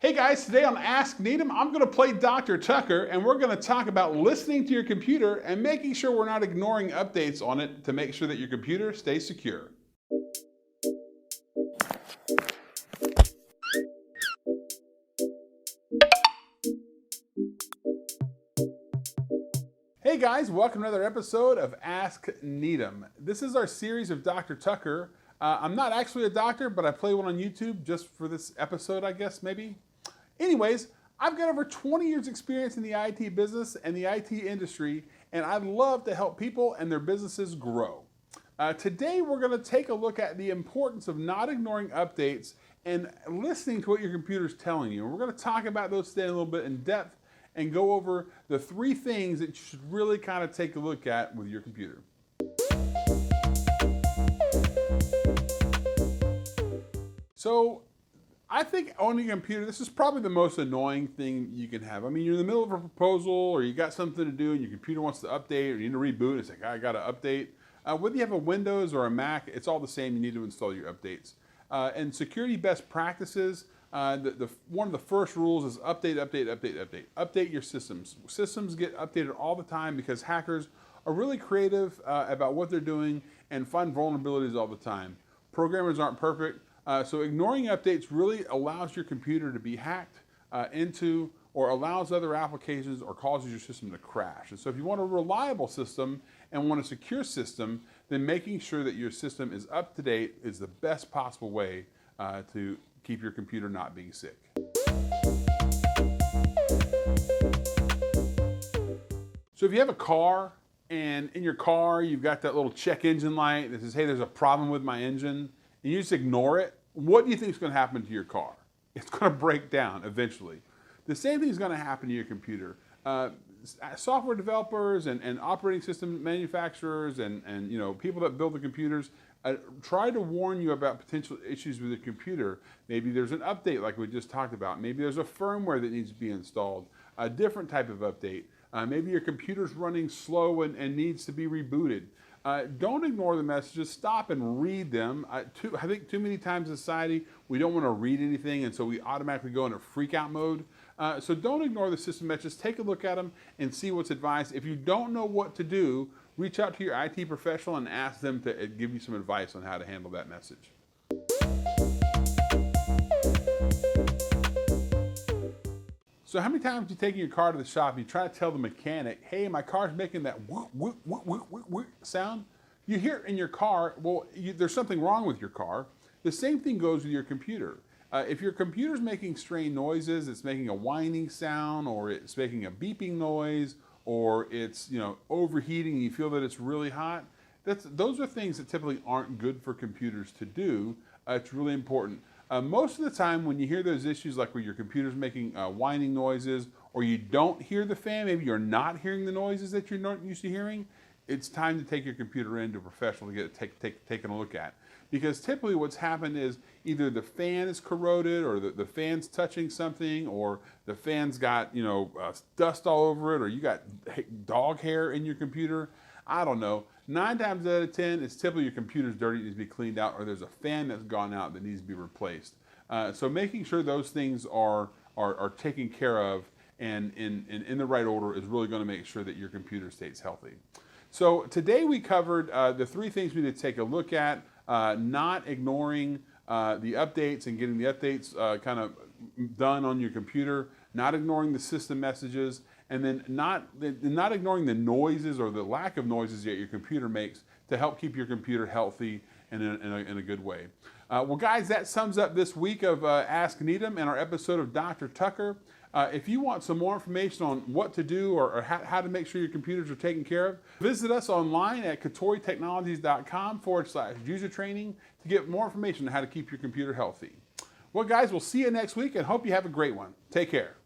Hey guys, today on Ask Neadom, I'm going to play Dr. Tucker, and we're going to talk about listening to your computer and making sure we're not ignoring updates on it to make sure that your computer stays secure. Hey guys, welcome to another episode of Ask Neadom. This is our series of Dr. Tucker. I'm not actually a doctor, but I play one on YouTube just for this episode, I guess, maybe. Anyways, I've got over 20 years experience in the IT business and the IT industry, and I'd love to help people and their businesses grow. Today, we're going to take a look at the importance of not ignoring updates and listening to what your computer's telling you. And we're going to talk about those today a little bit in depth and go over the 3 things that you should really kind of take a look at with your computer. So, I think owning a computer, this is probably the most annoying thing you can have. I mean, you're in the middle of a proposal or you got something to do and your computer wants to update or you need to reboot. It's like, I got to update. Whether you have a Windows or a Mac, it's all the same. You need to install your updates. And security best practices, one of the first rules is update. Update your systems. Systems get updated all the time because hackers are really creative about what they're doing and find vulnerabilities all the time. Programmers aren't perfect. So ignoring updates really allows your computer to be hacked into or allows other applications or causes your system to crash. And so if you want a reliable system and want a secure system, then making sure that your system is up to date is the best possible way to keep your computer not being sick. So if you have a car and in your car you've got that little check engine light that says, hey, there's a problem with my engine, and you just ignore it, what do you think is going to happen to your car? It's going to break down eventually. The same thing is going to happen to your computer. Software developers and operating system manufacturers and people that build the computers try to warn you about potential issues with your computer. Maybe there's an update like we just talked about. Maybe there's a firmware that needs to be installed, a different type of update. Maybe your computer's running slow and needs to be rebooted. Don't ignore the messages. Stop and read them. I think too many times in society we don't want to read anything, and so we automatically go into freak out mode. So don't ignore the system messages. Take a look at them and see what's advised. If you don't know what to do, reach out to your IT professional and ask them to give you some advice on how to handle that message. So how many times do you take your car to the shop and you try to tell the mechanic, hey, my car's making that whoop, whoop, whoop, whoop, whoop, whoop sound? You hear it in your car, well, there's something wrong with your car. The same thing goes with your computer. If your computer's making strange noises, it's making a whining sound, or it's making a beeping noise, or it's overheating and you feel that it's really hot, those are things that typically aren't good for computers to do. It's really important. Most of the time when you hear those issues like where your computer's making whining noises or you don't hear the fan, maybe you're not hearing the noises that you're not used to hearing, it's time to take your computer into a professional to get it taken a look at. Because typically what's happened is either the fan is corroded or the fan's touching something or the fan's got dust all over it or you got dog hair in your computer. I don't know. 9 times out of 10, it's typically your computer's dirty, it needs to be cleaned out, or there's a fan that's gone out that needs to be replaced. So making sure those things are taken care of and in the right order is really going to make sure that your computer stays healthy. So today we covered the 3 things we need to take a look at, not ignoring the updates and getting the updates kind of done on your computer, not ignoring the system messages, and then not ignoring the noises or the lack of noises that your computer makes to help keep your computer healthy and in a good way. Well, guys, that sums up this week of Ask Neadom and our episode of Dr. Tucker. If you want some more information on what to do or how to make sure your computers are taken care of, visit us online at kotoritechnologies.com/user training to get more information on how to keep your computer healthy. Well, guys, we'll see you next week and hope you have a great one. Take care.